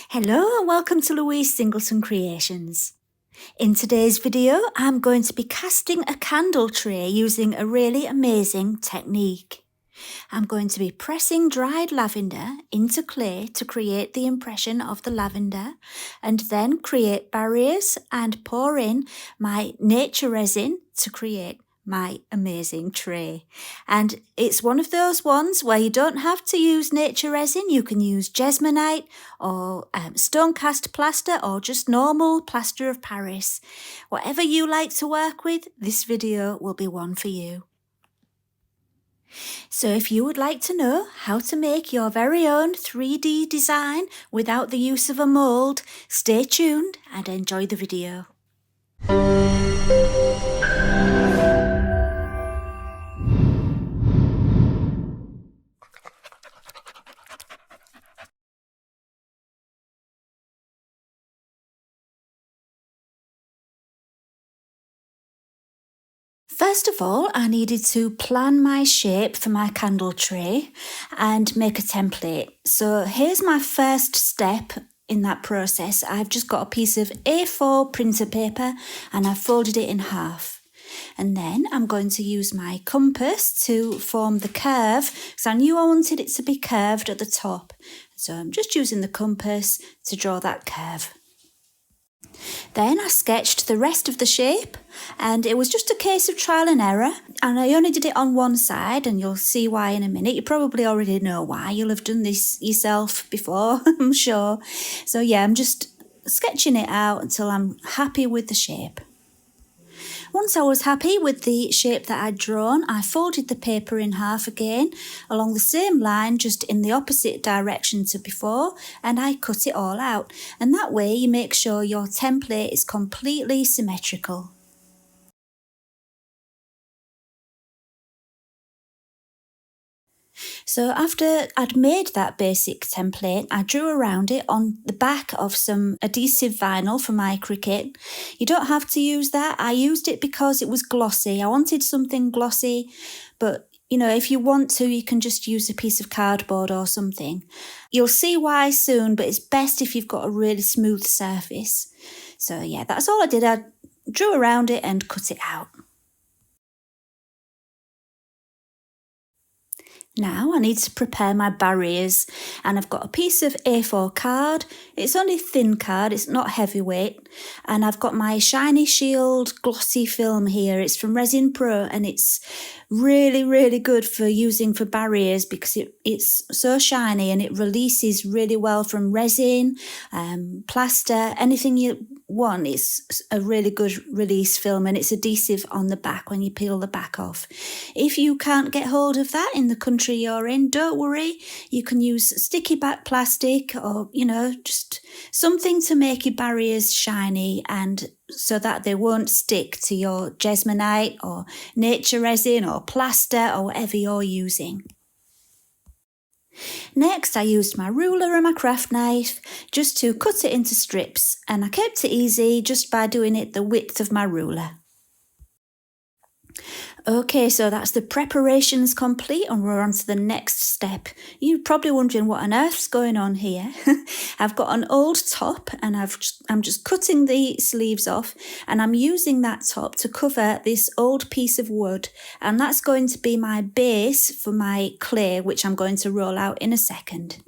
Hello and welcome to Louise Singleton Creations. In today's video, I'm going to be casting a candle tray using a really amazing technique. I'm going to be pressing dried lavender into clay to create the impression of the lavender and then create barriers and pour in my NatuResin to create my amazing tray. And it's one of those ones where you don't have to use NatuResin. You can use Jesmonite or stone cast plaster or just normal plaster of Paris. Whatever you like to work with, this video will be one for you. So if you would like to know how to make your very own 3D design without the use of a mould, stay tuned and enjoy the video. First of all, I needed to plan my shape for my candle tray and make a template. So here's my first step in that process. I've just got a piece of A4 printer paper and I've folded it in half. And then I'm going to use my compass to form the curve because I knew I wanted it to be curved at the top. So I'm just using the compass to draw that curve. Then I sketched the rest of the shape and it was just a case of trial and error, and I only did it on one side and you'll see why in a minute. You probably already know why. You'll have done this yourself before, I'm sure. So yeah, I'm just sketching it out until I'm happy with the shape. Once I was happy with the shape that I'd drawn, I folded the paper in half again along the same line, just in the opposite direction to before, and I cut it all out. And that way you make sure your template is completely symmetrical. So after I'd made that basic template, I drew around it on the back of some adhesive vinyl for my Cricut. You don't have to use that. I used it because it was glossy. I wanted something glossy, but you know, if you want to, you can just use a piece of cardboard or something. You'll see why soon, but it's best if you've got a really smooth surface. So yeah, that's all I did. I drew around it and cut it out. Now I need to prepare my barriers, and I've got a piece of A4 card. It's only thin card, it's not heavyweight, and I've got my Shiny Shield glossy film here. It's from Resin Pro and it's really good for using for barriers because it's so shiny and it releases really well from resin, plaster, anything you want. It's a really good release film and it's adhesive on the back when you peel the back off. If you can't get hold of that in the country you're in, don't worry. You can use sticky back plastic or, you know, just something to make your barriers shiny and so that they won't stick to your Jesmonite or NatuResin or plaster or whatever you're using. Next, I used my ruler and my craft knife just to cut it into strips, and I kept it easy just by doing it the width of my ruler. Okay, so that's the preparations complete and we're on to the next step. You're probably wondering what on earth's going on here. I've got an old top and I'm just cutting the sleeves off and I'm using that top to cover this old piece of wood, and that's going to be my base for my clay, which I'm going to roll out in a second.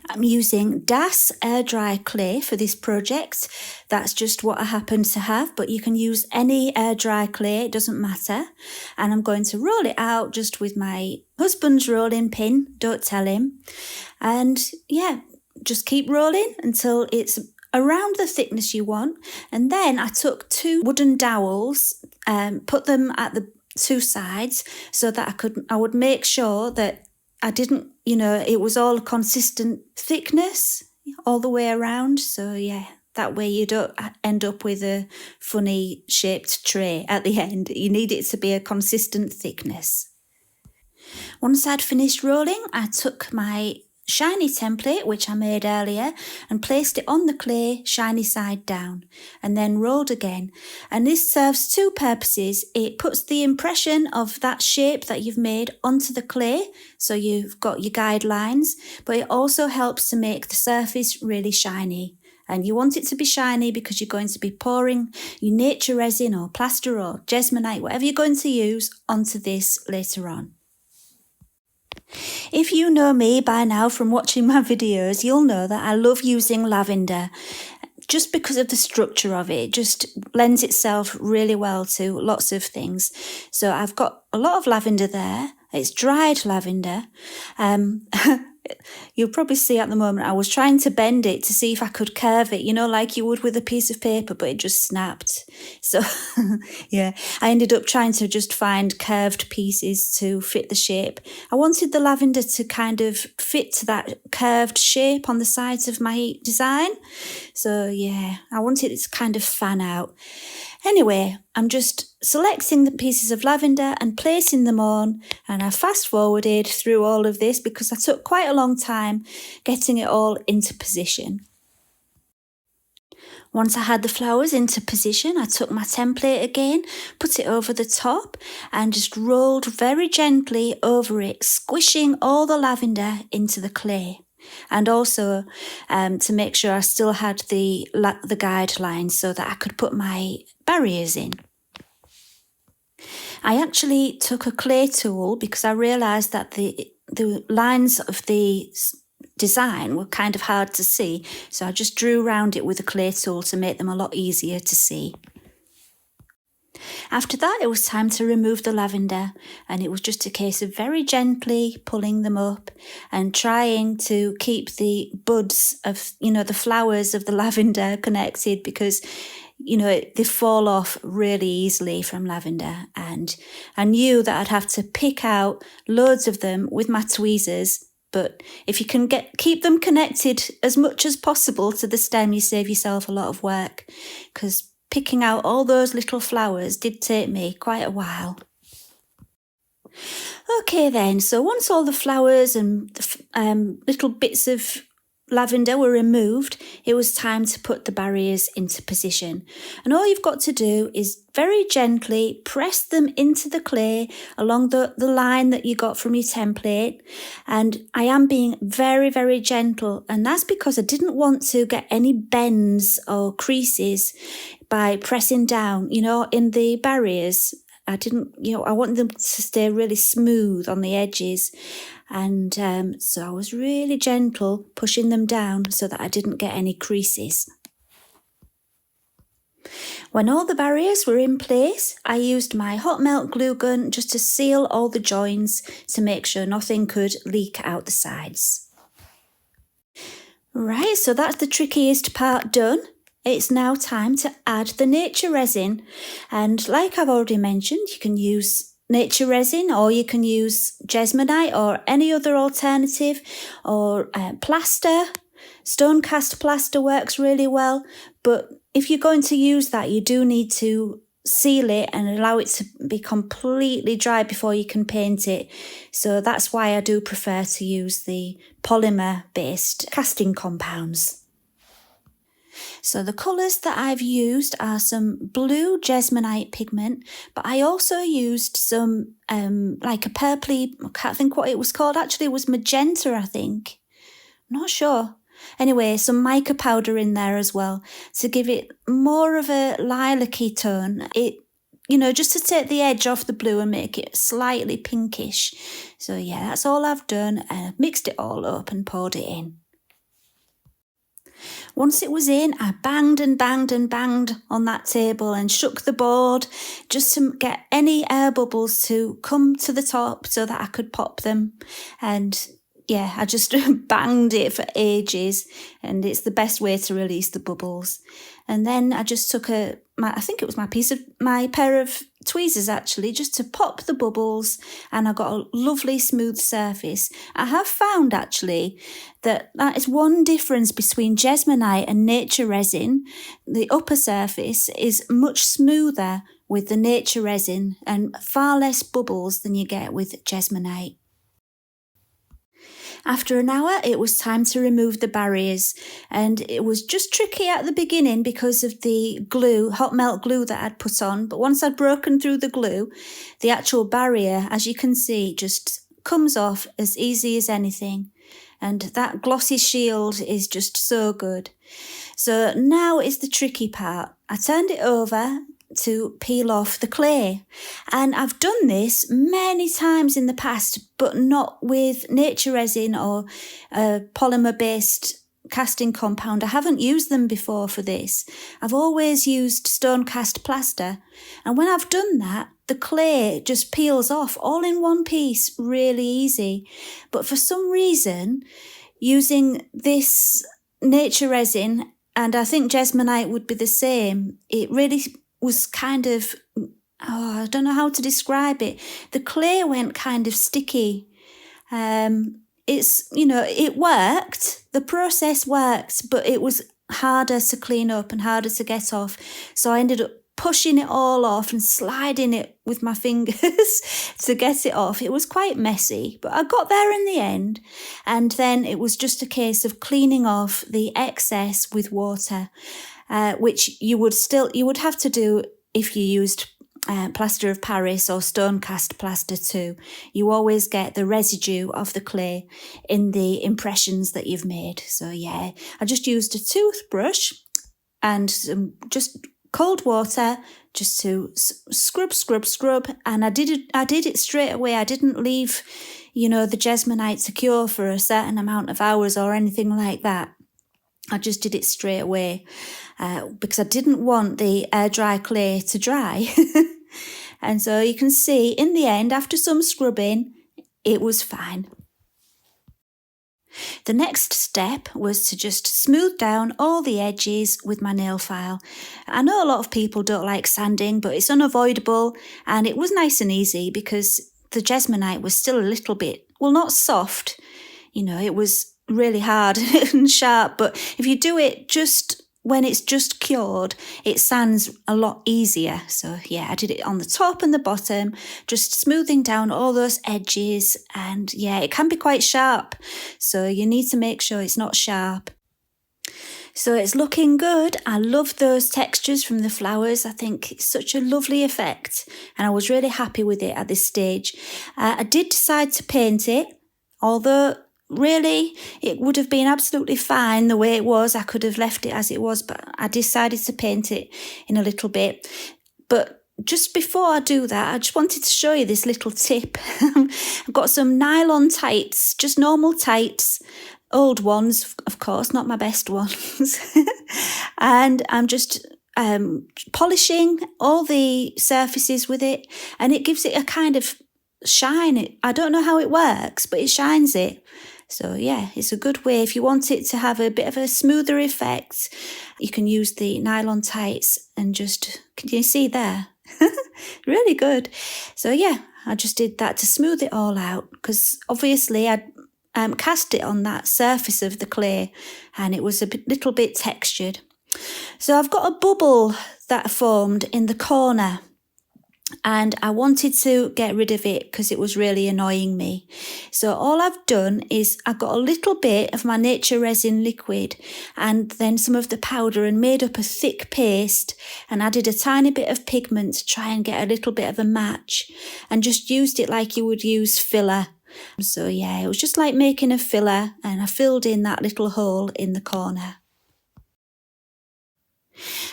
I'm using Das air dry clay for this project. That's just what I happen to have, but you can use any air dry clay, it doesn't matter. And I'm going to roll it out just with my husband's rolling pin, don't tell him. And yeah, just keep rolling until it's around the thickness you want. And then I took two wooden dowels and put them at the two sides so that I would make sure that I didn't, you know, it was all a consistent thickness all the way around. So yeah, that way you don't end up with a funny shaped tray at the end. You need it to be a consistent thickness. Once I'd finished rolling, I took my shiny template, which I made earlier, and placed it on the clay shiny side down, and then rolled again. And this serves two purposes. It puts the impression of that shape that you've made onto the clay, so you've got your guidelines, but it also helps to make the surface really shiny. And you want it to be shiny because you're going to be pouring your NatuResin or plaster or Jesmonite, whatever you're going to use, onto this later on. If you know me by now from watching my videos, you'll know that I love using lavender just because of the structure of it. It just lends itself really well to lots of things. So I've got a lot of lavender there. It's dried lavender. You'll probably see at the moment I was trying to bend it to see if I could curve it, you know, like you would with a piece of paper, but it just snapped. So yeah, I ended up trying to just find curved pieces to fit the shape. I wanted the lavender to kind of fit to that curved shape on the sides of my design. So yeah, I wanted it to kind of fan out. Anyway, I'm just selecting the pieces of lavender and placing them on, and I fast forwarded through all of this because I took quite a long time getting it all into position. Once I had the flowers into position, I took my template again, put it over the top and just rolled very gently over it, squishing all the lavender into the clay. And also to make sure I still had the guidelines so that I could put my barriers in. I actually took a clay tool because I realised that the lines of the design were kind of hard to see, so I just drew around it with a clay tool to make them a lot easier to see. After that, it was time to remove the lavender, and it was just a case of very gently pulling them up and trying to keep the buds of, the flowers of the lavender connected because, they fall off really easily from lavender. And I knew that I'd have to pick out loads of them with my tweezers. But if you can keep them connected as much as possible to the stem, you save yourself a lot of work, because picking out all those little flowers did take me quite a while. Okay then, so once all the flowers and little bits of lavender were removed, it was time to put the barriers into position. And all you've got to do is very gently press them into the clay along the line that you got from your template. And I am being very, very gentle. And that's because I didn't want to get any bends or creases by pressing down, in the barriers. I didn't, I wanted them to stay really smooth on the edges. And so I was really gentle pushing them down so that I didn't get any creases. When all the barriers were in place, I used my hot melt glue gun just to seal all the joins to make sure nothing could leak out the sides. Right, so that's the trickiest part done. It's now time to add the NatuResin. And like I've already mentioned, you can use NatuResin or you can use Jesmonite or any other alternative, or plaster. Stone cast plaster works really well, but if you're going to use that, you do need to seal it and allow it to be completely dry before you can paint it. So that's why I do prefer to use the polymer-based casting compounds. So the colours that I've used are some blue Jesmonite pigment, but I also used some like a purpley, I can't think what it was called, actually it was magenta, I think. I'm not sure. Anyway, some mica powder in there as well to give it more of a lilac-y tone. It, just to take the edge off the blue and make it slightly pinkish. So yeah, that's all I've done. I mixed it all up and poured it in. Once it was in, I banged and banged and banged on that table and shook the board just to get any air bubbles to come to the top so that I could pop them. And yeah, I just banged it for ages, and it's the best way to release the bubbles. And then I just took I think it was my pair of tweezers actually, just to pop the bubbles, and I got a lovely smooth surface. I have found actually that is one difference between Jesmonite and NatuResin. The upper surface is much smoother with the NatuResin and far less bubbles than you get with Jesmonite. After an hour, it was time to remove the barriers, and it was just tricky at the beginning because of the glue, hot melt glue that I'd put on. But once I'd broken through the glue, the actual barrier, as you can see, just comes off as easy as anything. And that glossy shield is just so good. So now is the tricky part. I turned it over to peel off the clay. And I've done this many times in the past, but not with NatuResin or a polymer-based casting compound. I haven't used them before for this. I've always used stone cast plaster. And when I've done that, the clay just peels off all in one piece, really easy. But for some reason, using this NatuResin, and I think Jesmonite would be the same, it really was kind of, I don't know how to describe it. The clay went kind of sticky. It worked. The process worked, but it was harder to clean up and harder to get off. So I ended up pushing it all off and sliding it with my fingers to get it off. It was quite messy, but I got there in the end. And then it was just a case of cleaning off the excess with water, which you would have to do if you used plaster of Paris or stone cast plaster too. You always get the residue of the clay in the impressions that you've made. So yeah, I just used a toothbrush and just cold water just to scrub, and I did it straight away. I didn't leave, the Jesmonite to cure for a certain amount of hours or anything like that. I just did it straight away because I didn't want the air dry clay to dry. And so you can see in the end, after some scrubbing, it was fine. The next step was to just smooth down all the edges with my nail file. I know a lot of people don't like sanding, but it's unavoidable, and it was nice and easy because the Jesmonite was still a little bit, not soft, it was really hard and sharp, but if you do it just when it's just cured, it sands a lot easier. So yeah, I did it on the top and the bottom, just smoothing down all those edges. And yeah, it can be quite sharp. So you need to make sure it's not sharp. So it's looking good. I love those textures from the flowers. I think it's such a lovely effect. And I was really happy with it at this stage. I did decide to paint it, although really, it would have been absolutely fine the way it was. I could have left it as it was, but I decided to paint it in a little bit. But just before I do that, I just wanted to show you this little tip. I've got some nylon tights, just normal tights, old ones, of course, not my best ones. And I'm just polishing all the surfaces with it, and it gives it a kind of shine. I don't know how it works, but it shines it. So yeah, it's a good way. If you want it to have a bit of a smoother effect, you can use the nylon tights and can you see there? Really good. So yeah, I just did that to smooth it all out because obviously I cast it on that surface of the clay and it was a little bit textured. So I've got a bubble that formed in the corner, and I wanted to get rid of it because it was really annoying me. So all I've done is I got a little bit of my NatuResin liquid and then some of the powder and made up a thick paste and added a tiny bit of pigment to try and get a little bit of a match, and just used it like you would use filler. So yeah, it was just like making a filler, and I filled in that little hole in the corner.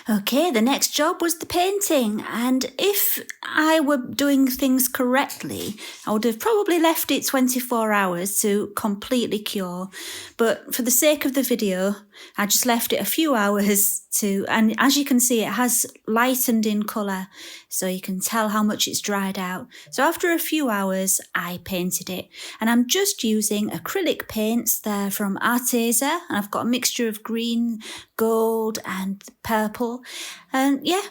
Okay, the next job was the painting, and if I were doing things correctly, I would have probably left it 24 hours to completely cure, but for the sake of the video, I just left it a few hours and as you can see, it has lightened in colour, so you can tell how much it's dried out. So after a few hours, I painted it, and I'm just using acrylic paints. They're from Arteza, and I've got a mixture of green, gold and purple, and yeah,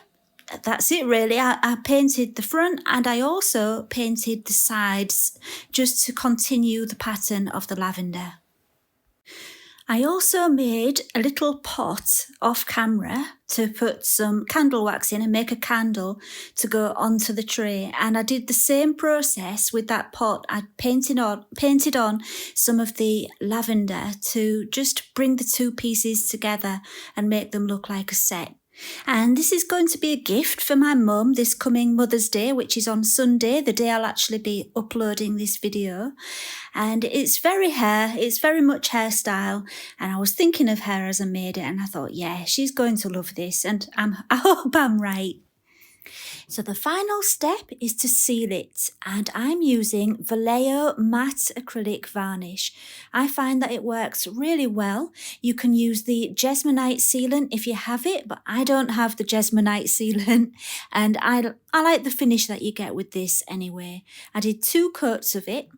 that's it really. I painted the front and I also painted the sides just to continue the pattern of the lavender. I also made a little pot off camera to put some candle wax in and make a candle to go onto the tray. And I did the same process with that pot. I painted on some of the lavender to just bring the two pieces together and make them look like a set. And this is going to be a gift for my mum this coming Mother's Day, which is on Sunday, the day I'll actually be uploading this video. And it's very much hairstyle. And I was thinking of her as I made it, and I thought, yeah, she's going to love this, and I hope I'm right. So the final step is to seal it, and I'm using Vallejo matte acrylic varnish. I find that it works really well. You can use the Jesmonite sealant if you have it, but I don't have the Jesmonite sealant, and I like the finish that you get with this anyway. I did 2 coats of it,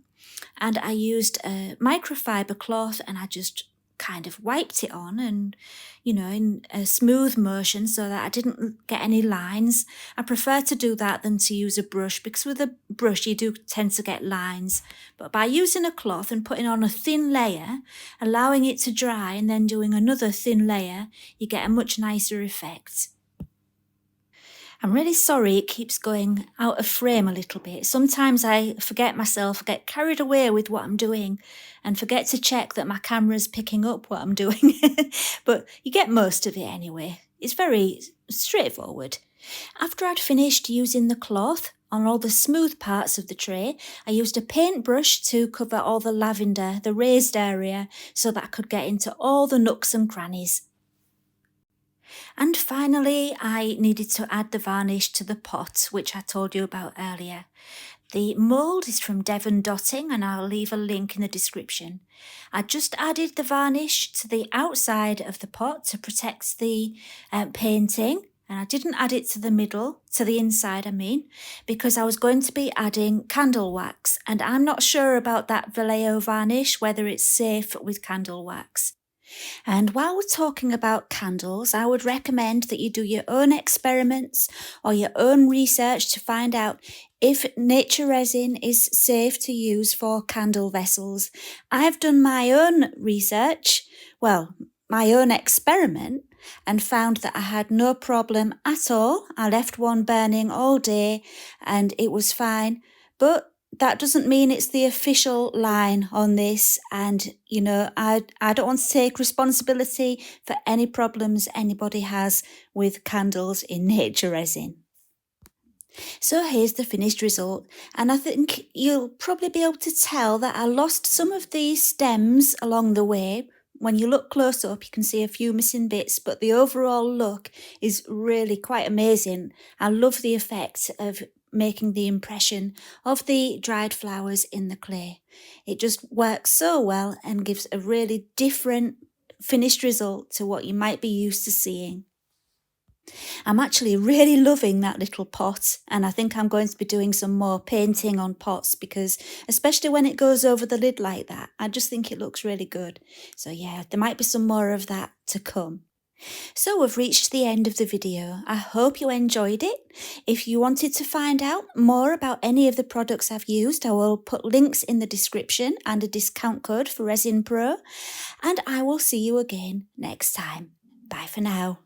and I used a microfiber cloth, and I just kind of wiped it on, and in a smooth motion so that I didn't get any lines. I prefer to do that than to use a brush, because with a brush you do tend to get lines. But by using a cloth and putting on a thin layer, allowing it to dry and then doing another thin layer, you get a much nicer effect. I'm really sorry it keeps going out of frame a little bit. Sometimes I forget myself, get carried away with what I'm doing and forget to check that my camera's picking up what I'm doing. But you get most of it anyway. It's very straightforward. After I'd finished using the cloth on all the smooth parts of the tray, I used a paintbrush to cover all the lavender, the raised area, so that I could get into all the nooks and crannies. And finally, I needed to add the varnish to the pot, which I told you about earlier. The mould is from Devon Dotting, and I'll leave a link in the description. I just added the varnish to the outside of the pot to protect the painting, and I didn't add it to the middle, to the inside I mean, because I was going to be adding candle wax, and I'm not sure about that Vallejo varnish, whether it's safe with candle wax. And while we're talking about candles, I would recommend that you do your own experiments or your own research to find out if NatuResin is safe to use for candle vessels. I've done my own research, my own experiment, and found that I had no problem at all. I left one burning all day and it was fine, but that doesn't mean it's the official line on this, and I don't want to take responsibility for any problems anybody has with candles in NatuResin. So here's the finished result, and I think you'll probably be able to tell that I lost some of these stems along the way. When you look close up, you can see a few missing bits, but the overall look is really quite amazing. I love the effect of making the impression of the dried flowers in the clay. It just works so well and gives a really different finished result to what you might be used to seeing. I'm actually really loving that little pot, and I think I'm going to be doing some more painting on pots, because especially when it goes over the lid like that, I just think it looks really good. So yeah, there might be some more of that to come. So we've reached the end of the video. I hope you enjoyed it. If you wanted to find out more about any of the products I've used, I will put links in the description and a discount code for Resin Pro. And I will see you again next time. Bye for now.